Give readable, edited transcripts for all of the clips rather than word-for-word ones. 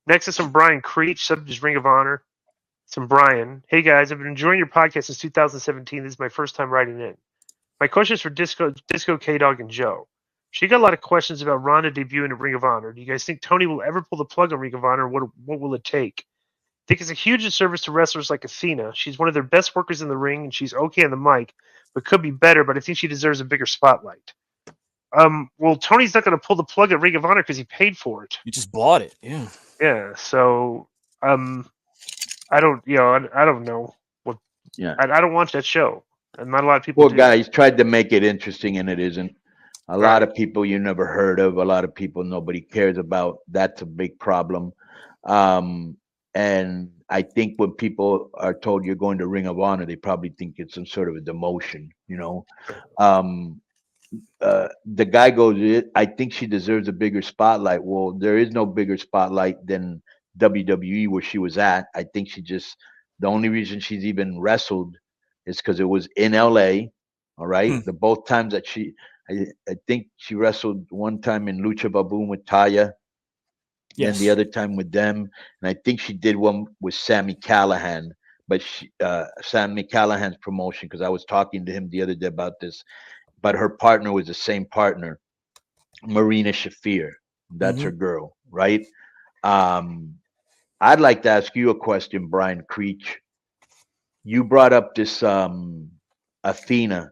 Next is some Brian Creech, subject is Ring of Honor. Some Brian. Hey guys, I've been enjoying your podcast since 2017. This is my first time writing in. My question is for Disco K Dog and Joe. She got a lot of questions about Ronda debuting in Ring of Honor. Do you guys think Tony will ever pull the plug on Ring of Honor? What will it take? I think it's a huge disservice to wrestlers like Athena. She's one of their best workers in the ring, and she's okay on the mic, but could be better. But I think she deserves a bigger spotlight. Well, Tony's not going to pull the plug at Ring of Honor because he paid for it. You just bought it, yeah. Yeah. So, I don't know what. Yeah. I don't watch that show, and not a lot of people. Poor do. guy. He's tried to make it interesting, and it isn't. A lot of people you never heard of. A lot of people nobody cares about. That's a big problem. And I think when people are told you're going to Ring of Honor, they probably think it's some sort of a demotion. The guy goes, I think she deserves a bigger spotlight. Well, there is no bigger spotlight than WWE where she was at. I think the only reason she's even wrestled is because it was in LA. All right. The both times that I think she wrestled one time in Lucha Baboon with Taya. Yes. And the other time with them. And I think she did one with Sami Callihan, but Sami Callahan's promotion, because I was talking to him the other day about this, but her partner was the same partner, Marina Shafir. That's her girl, right? I'd like to ask you a question, Brian Creech. You brought up this Athena,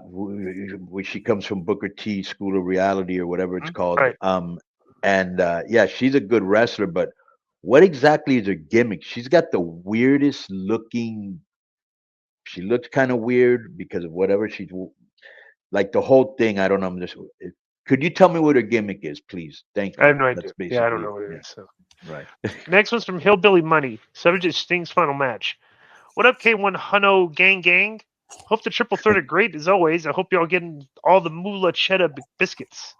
which she comes from Booker T School of Reality or whatever it's called. Right. Yeah, she's a good wrestler, but what exactly is her gimmick? She's got the weirdest looking. She looks kind of weird because of whatever she's like. The whole thing, I don't know. Could you tell me what her gimmick is, please? Thank you. I have no idea. Yeah, I don't know what it is. So. Right. Next one's from Hillbilly Money. Subject is Sting's final match. What up, K100 gang? Hope the triple threat are great as always. I hope y'all getting all the moolah cheddar biscuits.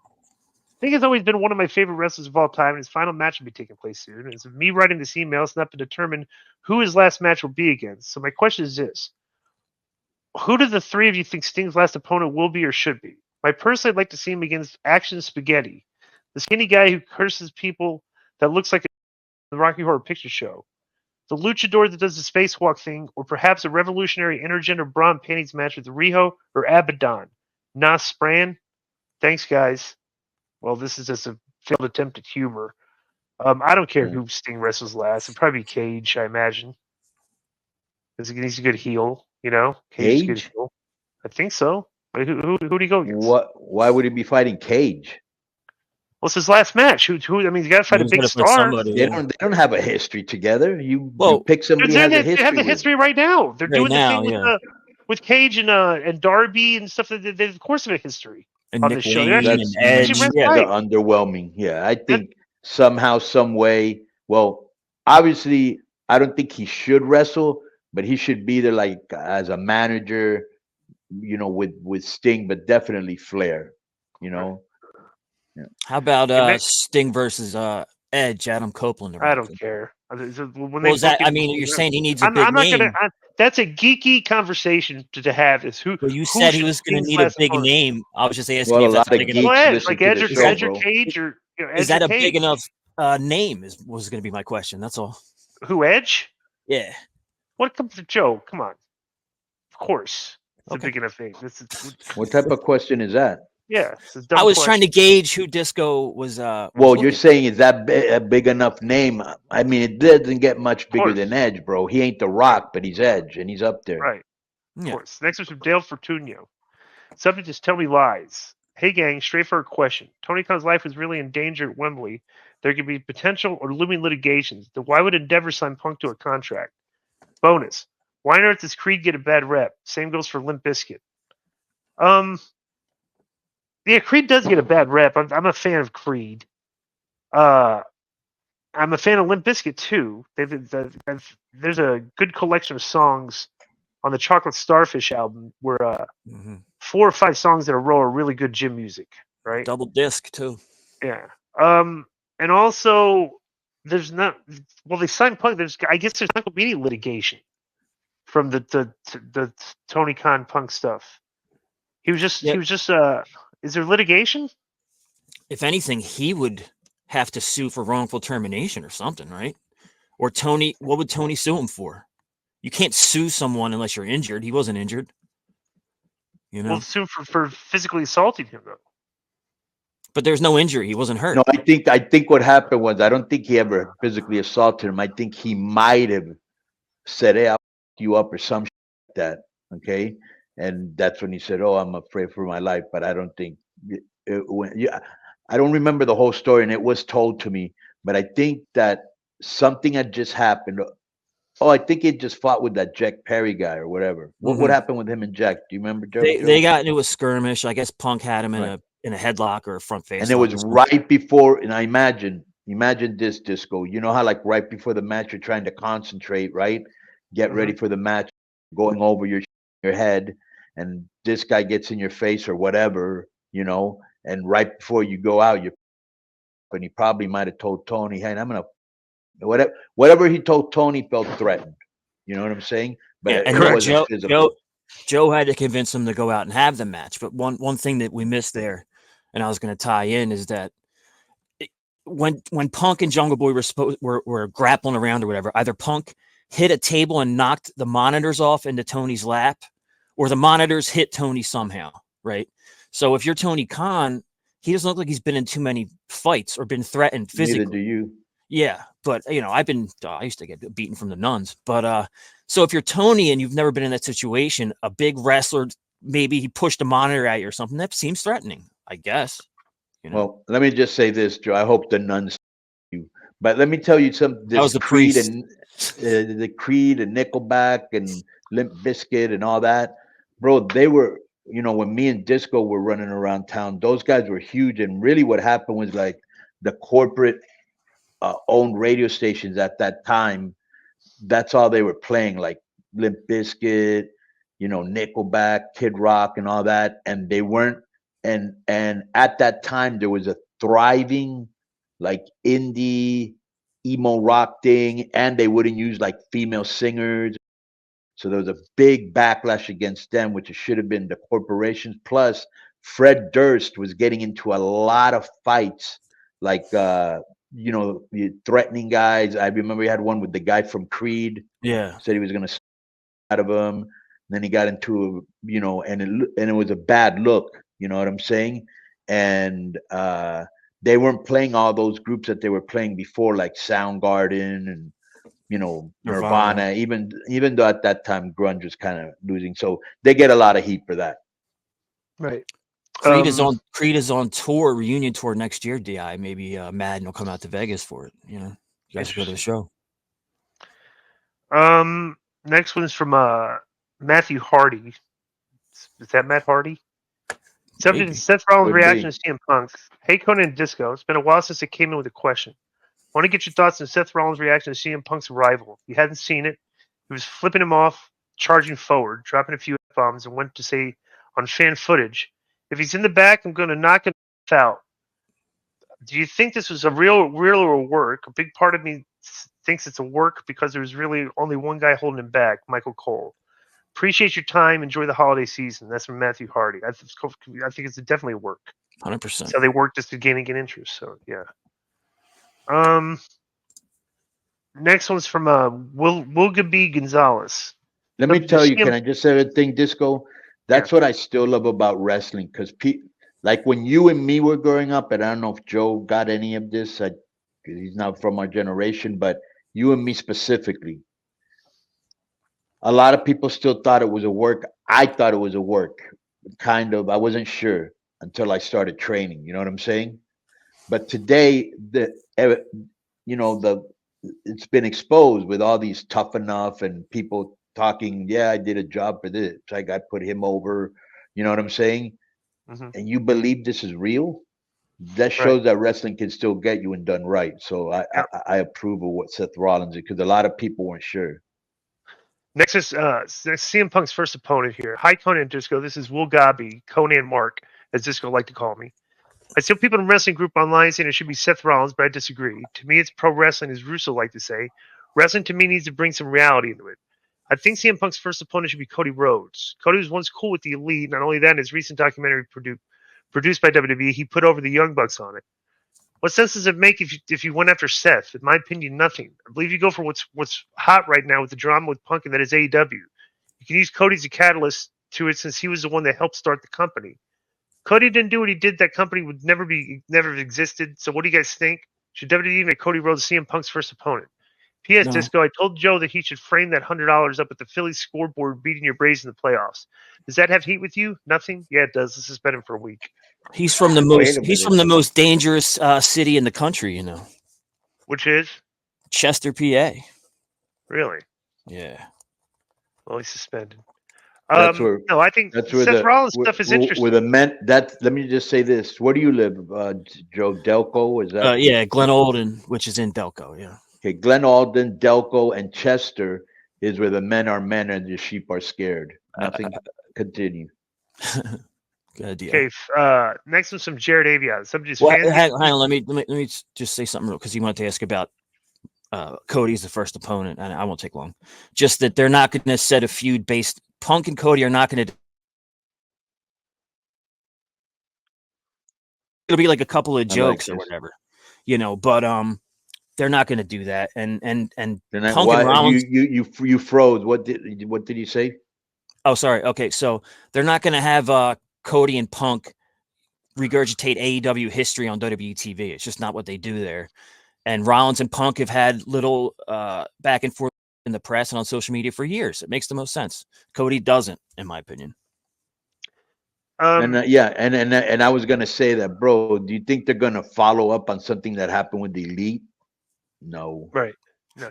Sting has always been one of my favorite wrestlers of all time, and his final match will be taking place soon. As of me writing this email, it's not been determined who his last match will be against. So my question is this. Who do the three of you think Sting's last opponent will be or should be? I personally like to see him against Action Spaghetti, the skinny guy who curses people that looks like the Rocky Horror Picture Show, the luchador that does the spacewalk thing, or perhaps a revolutionary intergender bra and panties match with Riho or Abaddon. Nas Spran? Thanks, guys. Well, this is just a failed attempt at humor. I don't care who Sting wrestles last. It'd probably be Cage, I imagine. Because he's a good heel, Cage? Is a good heel. I think so. But who do you go against? Why would he be fighting Cage? Well, it's his last match. Who? I mean, you got to fight a big star. They don't have a history together. You pick somebody who has a history. They have a history right now. They're doing the thing with Cage and Darby and stuff. They of course have a history and on Nick the show. Wayne and Edge. They're underwhelming. Yeah, I think somehow, some way. Well, obviously, I don't think he should wrestle, but he should be there like as a manager, with Sting, but definitely Flair. Yeah. How about Sting versus Edge, Adam Copeland? I don't care. When you're saying he needs a big name. That's a geeky conversation to have. Is who? Well, you said he was going to need a big name. I was just asking if that's big enough. Edge, like Edge or Cage, or is that a big enough name? Was going to be my question. That's all. Who, Edge? Yeah. What comes to Joe? Come on. Of course, it's a big enough name. What type of question is that? Yeah, I was trying to gauge who Disco was. You're saying is that a big enough name? I mean, it doesn't get much bigger than Edge, bro. He ain't The Rock, but he's Edge, and he's up there. Right. Of course. Next is from Dale Fortunio. Subject is Tell Me Lies. Hey, gang, straightforward question. Tony Khan's life was really in danger at Wembley. There could be potential or looming litigations. Then why would Endeavor sign Punk to a contract? Bonus. Why on earth does Creed get a bad rep? Same goes for Limp Bizkit. Yeah, Creed does get a bad rep. I'm a fan of Creed. I'm a fan of Limp Bizkit too. There's a good collection of songs on the Chocolate Starfish album where 4 or 5 songs in a row are really good gym music, right? Double disc too. Yeah. And also there's not. Well, they signed Punk. I guess there's not going to be any litigation from the Tony Khan Punk stuff. He was just. Is there litigation? If anything, he would have to sue for wrongful termination or something, right? Or Tony, what would Tony sue him for? You can't sue someone unless you're injured. He wasn't injured. You know? Well, sue for physically assaulting him, though. But there's no injury. He wasn't hurt. No, I think what happened was I don't think he ever physically assaulted him. I think he might have said, "Hey, I'll fuck you up" or some shit like that. Okay, and that's when he said, "Oh, I'm afraid for my life." But I don't think it went. Yeah, I don't remember the whole story, and it was told to me. But I think that something had just happened. Oh, I think he just fought with that Jack Perry guy or whatever. What happened with him and Jack? Do you remember, Joe? They got into a skirmish. I guess Punk had him in a headlock or a front face. And it was right before, and I imagine this, Disco. You know how like right before the match you're trying to concentrate, right? Get ready for the match, going over your head, and this guy gets in your face or whatever, you know, and right before you go out, and he probably might have told Tony, "Hey, I'm gonna," whatever he told Tony felt threatened. You know what I'm saying? But yeah, and it wasn't physical. Joe had to convince him to go out and have the match. But one thing that we missed there, and I was going to tie in, is that when Punk and Jungle Boy were grappling around or whatever, either Punk hit a table and knocked the monitors off into Tony's lap, or the monitors hit Tony somehow, right? So if you're Tony Khan, he doesn't look like he's been in too many fights or been threatened physically. Neither do you. Yeah, but you know, I used to get beaten from the nuns. But so if you're Tony and you've never been in that situation, a big wrestler, maybe he pushed a monitor at you or something, that seems threatening, I guess. You know? Well, let me just say this, Joe. I hope the nuns you. But let me tell you something. That was the Creed priest. and the Creed and Nickelback and Limp Bizkit and all that, bro. They were, you know, when me and Disco were running around town, those guys were huge. And really, what happened was like the corporate owned radio stations at that time. That's all they were playing, like Limp Bizkit, you know, Nickelback, Kid Rock, and all that. And they weren't. And at that time, there was a thriving like indie emo rock thing, and they wouldn't use like female singers. So there was a big backlash against them, which it should have been the corporations. Plus, Fred Durst was getting into a lot of fights, like you know, threatening guys. I remember he had one with the guy from Creed. Yeah, Said he was gonna out of him. Then he got into, you know, and it was a bad look. You know what I'm saying? And they weren't playing all those groups that they were playing before, like Soundgarden and, you know, Nirvana. Even though at that time grunge was kind of losing, so they get a lot of heat for that. Right. Creed is on tour, reunion tour next year. Di, maybe Madden will come out to Vegas for it. You know, you guys go to the show. Next one's from Matthew Hardy. Is that Matt Hardy? Seth Rollins' reaction to CM Punk's. Hey, Conan and Disco. It's been a while since I came in with a question. I want to get your thoughts on Seth Rollins' reaction to CM Punk's arrival. He hadn't seen it. He was flipping him off, charging forward, dropping a few F-bombs, and went to say on fan footage, "If he's in the back, I'm going to knock him out." Do you think this was a real or a work? A big part of me thinks it's a work because there was really only one guy holding him back, Michael Cole. Appreciate your time. Enjoy the holiday season. That's from Matthew Hardy. I think it's definitely a work. 100%. So they work just to gain interest. So yeah. Next one's from Wilgaby Gonzalez. Let me tell you, can I just say a thing, Disco? That's what I still love about wrestling, because like when you and me were growing up, and I don't know if Joe got any of this, because he's not from our generation, but you and me specifically, a lot of people still thought it was a work. I thought it was a work, kind of. I wasn't sure until I started training. You know what I'm saying? But today, it's been exposed with all these Tough Enough and people talking. Yeah, I did a job for this. Like I put him over. You know what I'm saying? Mm-hmm. And you believe this is real? That shows that wrestling can still get you and done right. So I approve of what Seth Rollins did, because a lot of people weren't sure. Next is CM Punk's first opponent here. Hi, Conan and Disco. This is Will Gabi, Conan Mark, as Disco like to call me. I see people in the wrestling group online saying it should be Seth Rollins, but I disagree. To me, it's pro wrestling, as Russo like to say. Wrestling, to me, needs to bring some reality into it. I think CM Punk's first opponent should be Cody Rhodes. Cody was once cool with the Elite. Not only that, in his recent documentary produced by WWE, he put over the Young Bucks on it. What sense does it make if you went after Seth? In my opinion, nothing. I believe you go for what's hot right now with the drama with Punk, and that is AEW. You can use Cody as a catalyst to it since he was the one that helped start the company. Cody didn't do what he did. That company would never have existed. So what do you guys think? Should WWE make Cody Rhodes CM Punk's first opponent? P.S. No, Disco, I told Joe that he should frame that $100 up at the Phillies scoreboard beating your Braves in the playoffs. Does that have heat with you? Nothing? Yeah, it does. Let's suspend him for a week. he's from the Wait a he's minute. from the most dangerous city in the country. You know, Which is? Chester, PA. Really? Yeah. Well, he's suspended. That's where No, I think that's where Seth Rollins stuff is interesting. where the men. That let me just say this. Where do you live, Joe? Delco? Is that Yeah, Glen Olden, which is in Delco. Yeah. okay? Glen Alden, Delco, and Chester is where the men are men and the sheep are scared. Nothing. Continue. Good idea. Okay, next one's some Jared Avion. Somebody's Well, fans. hang on. Let me just say something real because you wanted to ask about Cody as the first opponent, and I won't take long. Just that they're not going to set a feud based. Punk and Cody are not going to. It'll be like a couple of jokes or whatever, you know. But they're not going to do that. And Punk and Rollins. You froze. What did you say? Oh, sorry. Okay, so they're not going to have Cody and Punk regurgitate AEW history on WWE TV. It's just not what they do there. And Rollins and Punk have had little back and forth in the press and on social media for years. It makes the most sense. Cody doesn't, in my opinion. And I was gonna say that, bro. Do you think they're gonna follow up on something that happened with the Elite? No. Right.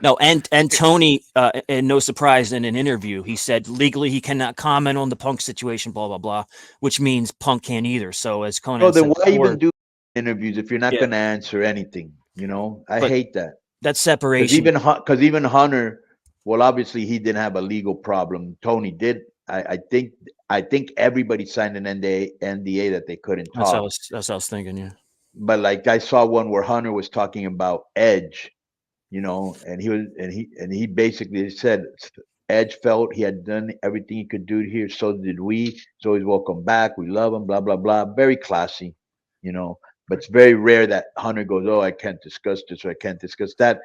No, and Tony, and no surprise, in an interview, he said legally he cannot comment on the Punk situation, blah blah blah, which means Punk can't either. So as Conan No, then said why before, even do interviews if you're not gonna answer anything? You know, I hate that. That's separation. Because even Hunter, well, obviously he didn't have a legal problem. Tony did. I think everybody signed an NDA that they couldn't talk. That's what I was thinking. Yeah. But like I saw one where Hunter was talking about Edge, you know, and he basically said Edge felt he had done everything he could do here. So did we. So he's welcome back. We love him. Blah blah blah. Very classy, you know. But it's very rare that Hunter goes, "Oh, I can't discuss this or I can't discuss that,"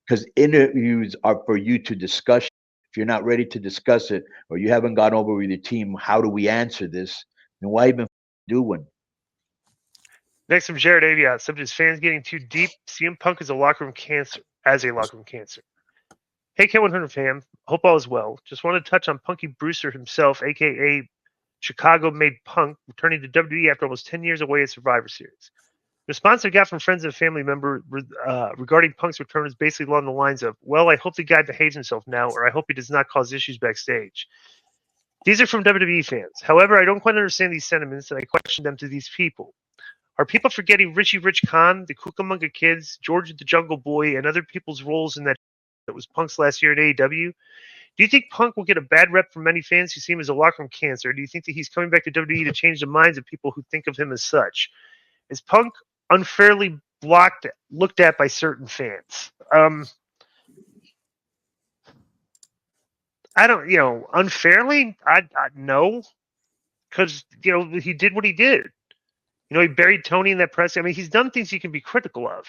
because interviews are for you to discuss. If you're not ready to discuss it or you haven't gone over with your team, how do we answer this? And why even do one? Next from Jared Aviat. Subject's fans getting too deep. CM Punk is a locker room cancer. Hey, K100 fam. Hope all is well. Just want to touch on Punky Brewster himself, a.k.a. Chicago-made Punk, returning to WWE after almost 10 years away at Survivor Series. The response I got from friends and family member regarding Punk's return is basically along the lines of, well, I hope the guy behaves himself now, or I hope he does not cause issues backstage. These are from WWE fans. However, I don't quite understand these sentiments, and I question them to these people. Are people forgetting Richie Rich Khan, the Cucamonga Kids, George the Jungle Boy, and other people's roles in that was Punk's last year at AEW? Do you think Punk will get a bad rep from many fans who see him as a locker room cancer? Or do you think that he's coming back to WWE to change the minds of people who think of him as such? Is Punk unfairly looked at by certain fans? I don't, unfairly? I no, because he did what he did. He buried Tony in that press. I mean, he's done things you can be critical of.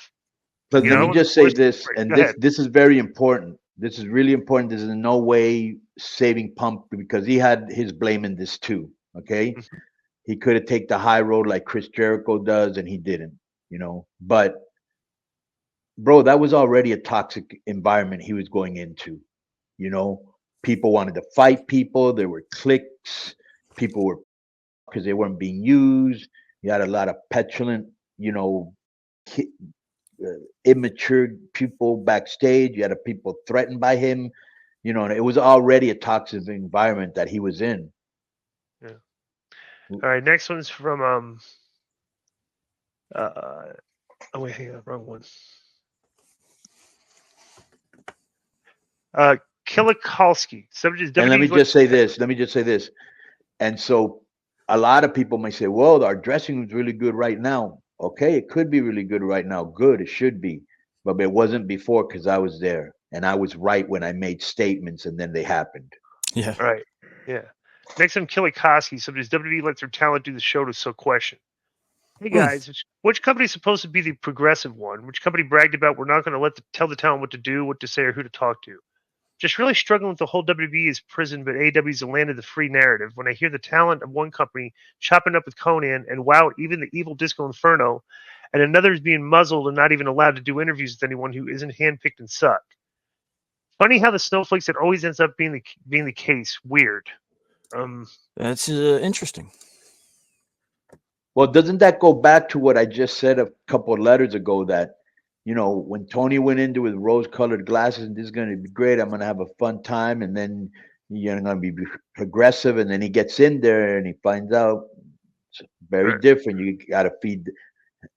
But let me just say this, and this is very important. This is really important. This is in no way saving Punk because he had his blame in this too. Okay, he could have taken the high road like Chris Jericho does, and he didn't. But bro, that was already a toxic environment he was going into. People wanted to fight people. There were cliques. People were because they weren't being used. You had a lot of petulant, immature people backstage. You had people threatened by him. And it was already a toxic environment that he was in. Yeah. All right. Next one's from oh wait, hang on, wrong one. Kilikalski. And let me just say this. And so a lot of people may say, well, our dressing room's really good right now. Okay, it could be really good right now. Good, it should be. But it wasn't before because I was there. And I was right when I made statements and then they happened. Yeah. Right. Yeah. Next time, Kilikalski. Somebody's WWE lets their talent do the show to so question. Hey guys, which company's supposed to be the progressive one? Which company bragged about we're not going to tell the talent what to do, what to say, or who to talk to? Just really struggling with the whole WWE is prison, but AEW's the land of the free narrative. When I hear the talent of one company chopping up with Conan, and wow, even the evil Disco Inferno, and another is being muzzled and not even allowed to do interviews with anyone who isn't handpicked and suck. Funny how the snowflakes that always ends up being the case. Weird. That's interesting. Well, doesn't that go back to what I just said a couple of letters ago that, when Tony went into his rose-colored glasses and this is going to be great, I'm going to have a fun time, and then you're going to be progressive, and then he gets in there and he finds out it's very Right. different. You got to feed.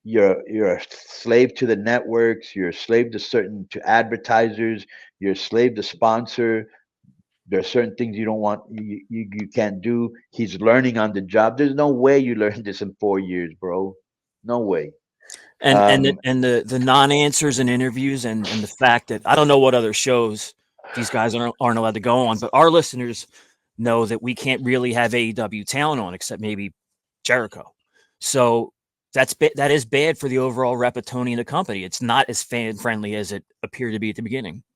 You're a slave to the networks. You're a slave to advertisers. You're a slave to sponsor. There are certain things you don't want, you can't do. He's learning on the job. There's no way you learn this in 4 years, bro. No way. And the non-answers in interviews and the fact that I don't know what other shows these guys aren't allowed to go on, but our listeners know that we can't really have AEW talent on except maybe Jericho. So that is bad for the overall rep of Tony and the company. It's not as fan friendly as it appeared to be at the beginning.